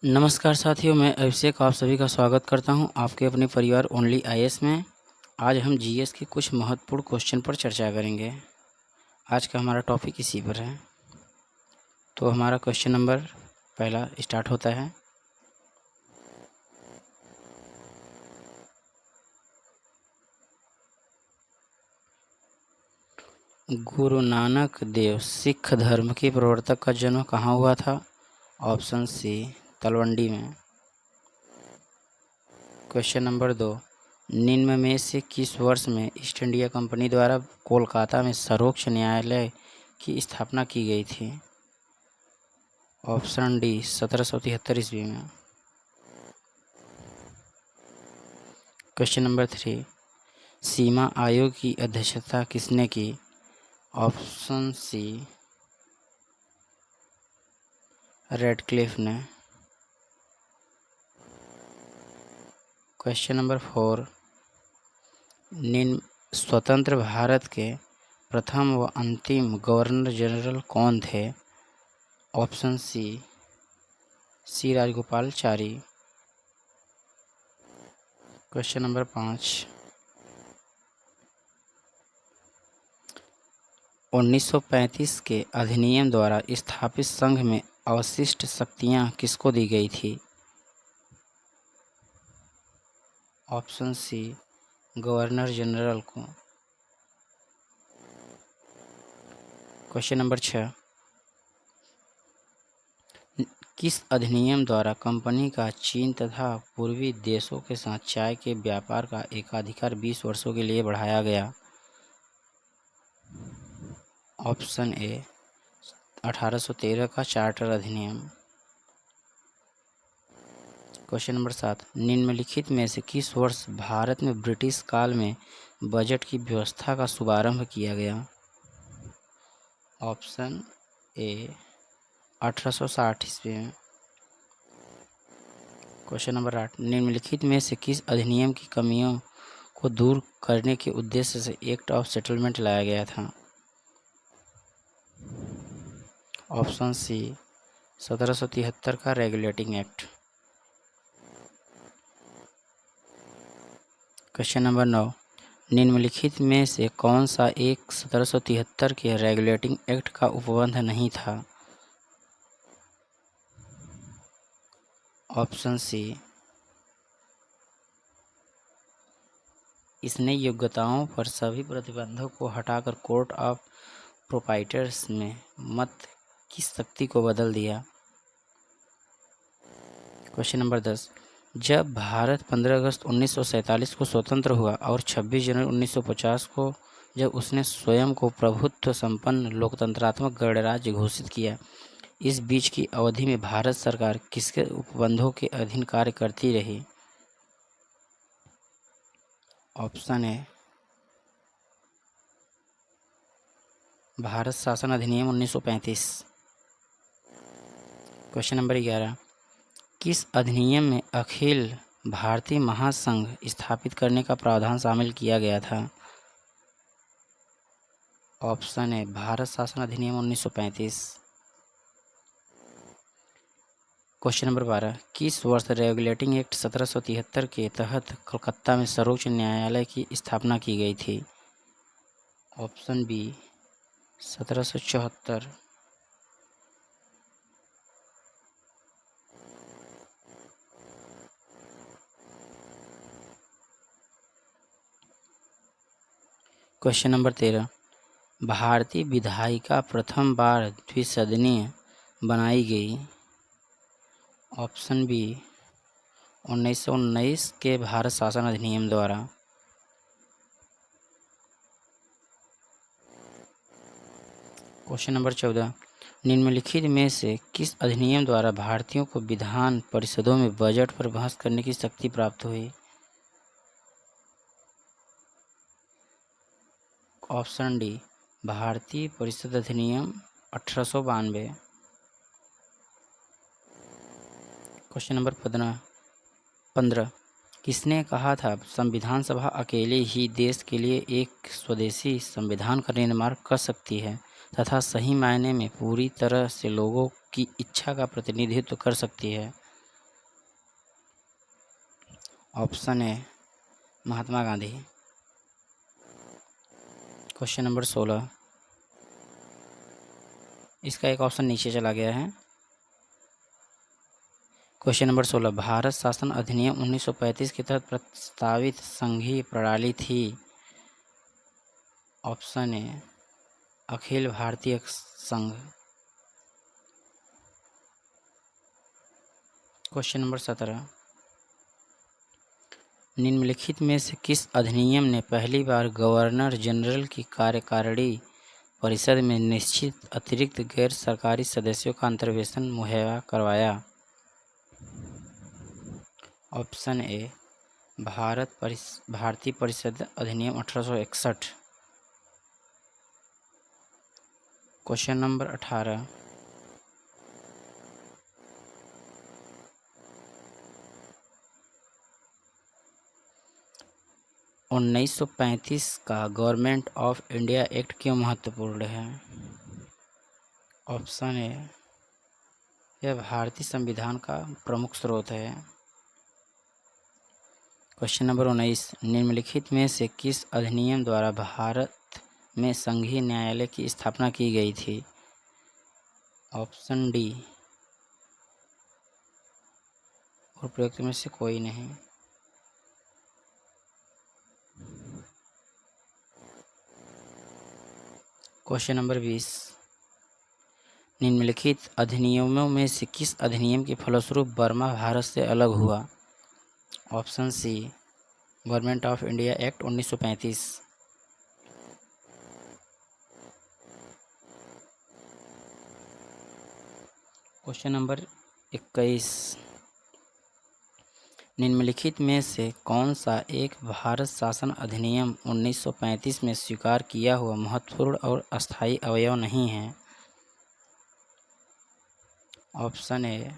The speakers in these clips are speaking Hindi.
नमस्कार साथियों, मैं अभिषेक आप सभी का स्वागत करता हूं आपके अपने परिवार ओनली आईएएस में। आज हम जीएस के कुछ महत्वपूर्ण क्वेश्चन पर चर्चा करेंगे। आज का हमारा टॉपिक इसी पर है। तो हमारा क्वेश्चन नंबर पहला स्टार्ट होता है। गुरु नानक देव सिख धर्म के प्रवर्तक का जन्म कहाँ हुआ था? ऑप्शन सी, तलवंडी में। क्वेश्चन नंबर 2, निम्न में से किस वर्ष में ईस्ट इंडिया कंपनी द्वारा कोलकाता में सर्वोच्च न्यायालय की स्थापना की गई थी? ऑप्शन डी, 1773 ईस्वी में। क्वेश्चन नंबर 3, सीमा आयोग की अध्यक्षता किसने की? ऑप्शन सी, रेडक्लिफ ने। क्वेश्चन नंबर 4, निम्न स्वतंत्र भारत के प्रथम व अंतिम गवर्नर जनरल कौन थे? Option C Rajagopalachari. Question number 5, 1935 के अधिनियम द्वारा स्थापित संघ में अवशिष्ट शक्तियां किसको दी गई थी? ऑप्शन सी, गवर्नर जनरल को। क्वेश्चन नंबर 6, किस अधिनियम द्वारा कंपनी का चीन तथा पूर्वी देशों के साथ चाय के व्यापार का एकाधिकार 20 वर्षों के लिए बढ़ाया गया? ऑप्शन ए, 1813 का चार्टर अधिनियम। क्वेश्चन नंबर 7, निम्नलिखित में से किस वर्ष भारत में ब्रिटिश काल में बजट की व्यवस्था का शुभारंभ किया गया? ऑप्शन ए, 1860 ईस्वी में। क्वेश्चन नंबर 8, निम्नलिखित में से किस अधिनियम की कमियों को दूर करने के उद्देश्य से एक्ट ऑफ सेटलमेंट लाया गया था? ऑप्शन सी, 1773 का रेगुलेटिंग एक्ट। क्वेश्चन नंबर 9, निम्नलिखित में से कौन सा एक 1773 के रेगुलेटिंग एक्ट का उपबंध नहीं था? ऑप्शन सी, इसने योग्यताओं पर सभी प्रतिबंधों को हटाकर कोर्ट ऑफ प्रोप्राइटर्स में मत की शक्ति को बदल दिया। क्वेश्चन नंबर 10, जब भारत 15 अगस्त 1947 को स्वतंत्र हुआ और 26 जनवरी 1950 को जब उसने स्वयं को प्रभुत्व संपन्न लोकतंत्रात्मक गणराज्य घोषित किया, इस बीच की अवधि में भारत सरकार किसके उपबंधों के अधीन कार्य करती रही? ऑप्शन ए, भारत शासन अधिनियम 1935। क्वेश्चन नंबर 11, किस अधिनियम में अखिल भारतीय महासंघ स्थापित करने का प्रावधान शामिल किया गया था? ऑप्शन ए, भारत शासन अधिनियम 1935। क्वेश्चन नंबर 12, किस वर्ष रेगुलेटिंग एक्ट 1773 के तहत कलकत्ता में सर्वोच्च न्यायालय की स्थापना की गई थी? Option B, 1774। क्वेश्चन नंबर 13, भारतीय विधायिका प्रथम बार द्विसदनीय बनाई गई? ऑप्शन बी, 1919 के भारत शासन अधिनियम द्वारा। क्वेश्चन नंबर 14, निम्नलिखित में से किस अधिनियम द्वारा भारतीयों को विधान परिषदों में बजट पर बहस करने की शक्ति प्राप्त हुई? ऑप्शन डी, भारतीय परिषद अधिनियम 1892। क्वेश्चन नंबर 15, किसने कहा था संविधान सभा अकेले ही देश के लिए एक स्वदेशी संविधान का निर्माण कर सकती है तथा सही मायने में पूरी तरह से लोगों की इच्छा का प्रतिनिधित्व कर सकती है? Option A Mahatma Gandhi. Question number 16, इसका एक ऑप्शन नीचे चला गया है। क्वेश्चन नंबर 16, भारत शासन अधिनियम 1935 के तहत प्रस्तावित संघीय प्रणाली थी। ऑप्शन ए अखिल भारतीय संघ। क्वेश्चन नंबर 17, निम्नलिखित में से किस अधिनियम ने पहली बार गवर्नर जनरल की कार्यकारिणी परिषद में निश्चित अतिरिक्त गैर सरकारी सदस्यों का अंतर्वेशन मुहैया करवाया? ऑप्शन ए भारतीय परिषद अधिनियम 1861। क्वेश्चन नंबर 18, 1935 का गवर्नमेंट ऑफ इंडिया एक्ट क्यों महत्वपूर्ण है? ऑप्शन ए यह भारतीय संविधान का प्रमुख स्रोत है। क्वेश्चन नंबर 19, निम्नलिखित में से किस अधिनियम द्वारा भारत में संघीय न्यायालय की स्थापना की गई थी? ऑप्शन डी उपरोक्त में से कोई नहीं। क्वेश्चन नंबर 20, निम्नलिखित अधिनियमों में से किस अधिनियम के फलस्वरूप बर्मा भारत से अलग हुआ? Option C government of India act 1935। Question number 21, निम्नलिखित में से कौन सा एक भारत शासन अधिनियम 1935 में स्वीकार किया हुआ महत्वपूर्ण और अस्थायी अवयव नहीं है? ऑप्शन ए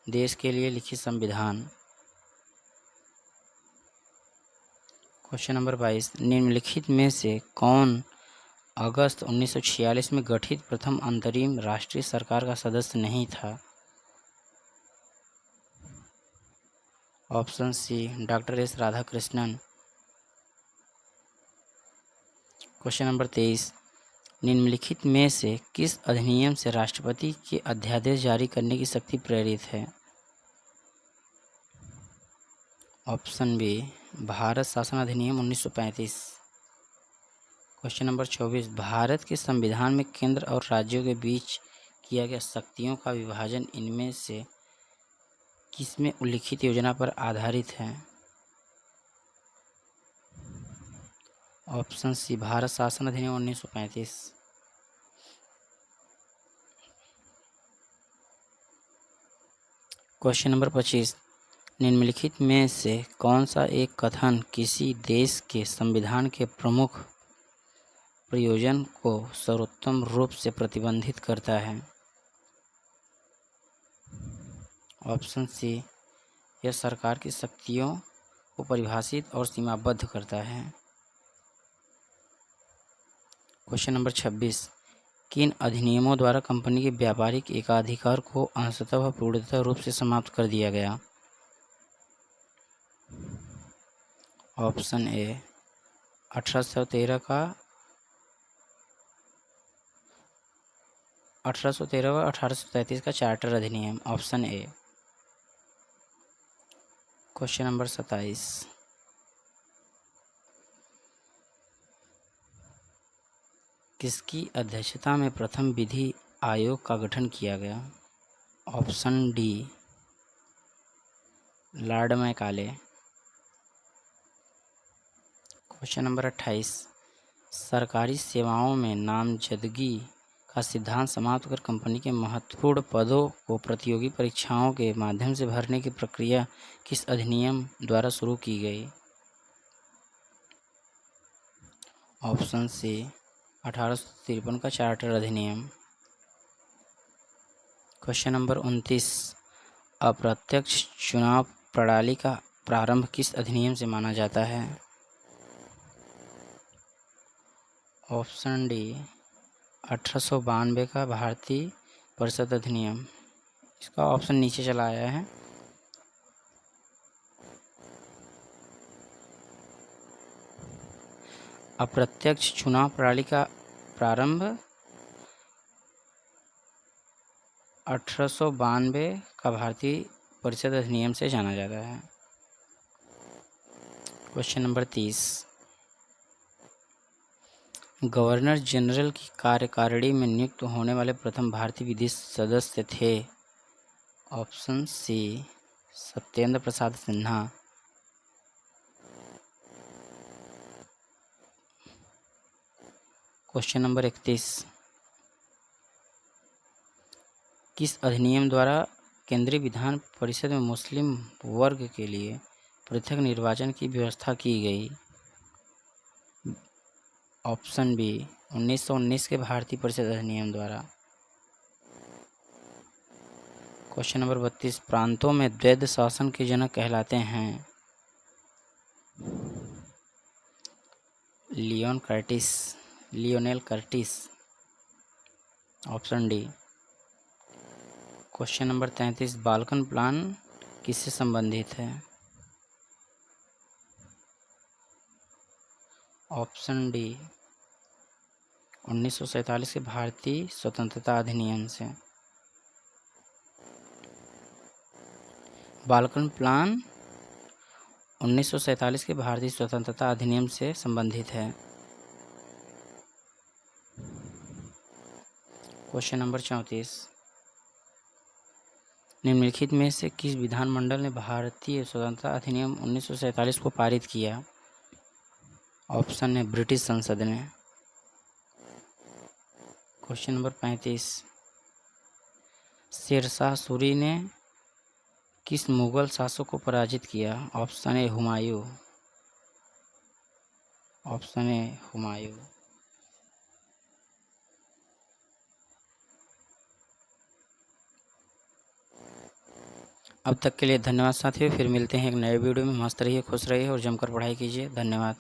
देश के लिए लिखित संविधान। क्वेश्चन नंबर 22, निम्नलिखित में से कौन अगस्त 1946 में गठित प्रथम अंतरिम राष्ट्रीय सरकार का सदस्य नहीं था? Option C doctor S Radhakrishnan. Question number 23, निम्नलिखित में से किस अधिनियम से राष्ट्रपति के अध्यादेश जारी करने की शक्ति प्रेरित है? ऑप्शन बी भारत शासन अधिनियम 1935। क्वेश्चन नंबर 24, भारत के संविधान में केंद्र और राज्यों के बीच किया गया शक्तियों का विभाजन इनमें से किसमें उल्लिखित योजना पर आधारित है? ऑप्शन सी भारत शासन अधिनियम 1935। क्वेश्चन नंबर 25, निम्नलिखित में से कौन सा एक कथन किसी देश के संविधान के प्रमुख प्रयोजन को सर्वोत्तम रूप से प्रतिबंधित करता है? ऑप्शन सी यह सरकार की शक्तियों को परिभाषित और सीमाबद्ध करता है। क्वेश्चन नंबर 26, किन अधिनियमों द्वारा कंपनी के व्यापारिक एकाधिकार को अंशतः व पूर्णतः रूप से समाप्त कर दिया गया? ऑप्शन ए 1813 व 1833 का चार्टर अधिनियम। Option A. क्वेश्चन नंबर 27, किसकी अध्यक्षता में प्रथम विधि आयोग का गठन किया गया? Option D Lord Macaulay. Question number 28, सरकारी सेवाओं में नामजदगी का सिद्धांत समाप्त कर कंपनी के महत्वपूर्ण पदों को प्रतियोगी परीक्षाओं के माध्यम से भरने की प्रक्रिया किस अधिनियम द्वारा शुरू की गई? ऑप्शन सी 1853 का चार्टर अधिनियम। क्वेश्चन नंबर 29, अप्रत्यक्ष चुनाव प्रणाली का प्रारंभ किस अधिनियम से माना जाता है? ऑप्शन डी 1892 का भारतीय परिषद अधिनियम। इसका ऑप्शन नीचे चला आया है। अप्रत्यक्ष चुनाव प्रणाली का प्रारंभ 1892 का भारतीय परिषद अधिनियम से जाना जाता है। क्वेश्चन नंबर 30, गवर्नर जनरल की कार्यकारिणी में नियुक्त होने वाले प्रथम भारतीय विधि सदस्य थे। ऑप्शन सी सत्येंद्र प्रसाद सिन्हा। क्वेश्चन नंबर 31, किस अधिनियम द्वारा केंद्रीय विधान परिषद में मुस्लिम वर्ग के लिए पृथक निर्वाचन की व्यवस्था की गई? ऑप्शन बी 1919 के भारतीय परिषद अधिनियम द्वारा। क्वेश्चन नंबर 32, प्रांतों में द्वैध शासन के जनक कहलाते हैं? Lionel Curtis. Option D. Question number 33, Balkan plan किससे संबंधित है? ऑप्शन डी 1947 के भारतीय स्वतंत्रता अधिनियम से। बाल्कन प्लान 1947 के भारतीय स्वतंत्रता अधिनियम से संबंधित है। क्वेश्चन नंबर 34, निम्नलिखित में से किस विधानमंडल ने भारतीय स्वतंत्रता अधिनियम 1947 को पारित किया? ऑप्शन है ब्रिटिश संसद ने। क्वेश्चन नंबर 35, शेरशाह सूरी ने किस मुगल शासक को पराजित किया? Option A Humayun. Option A Humayun. अब तक के लिए धन्यवाद साथियों, फिर मिलते हैं एक नए वीडियो में। मस्त रहिए, खुश रहिए और जमकर पढ़ाई कीजिए। धन्यवाद।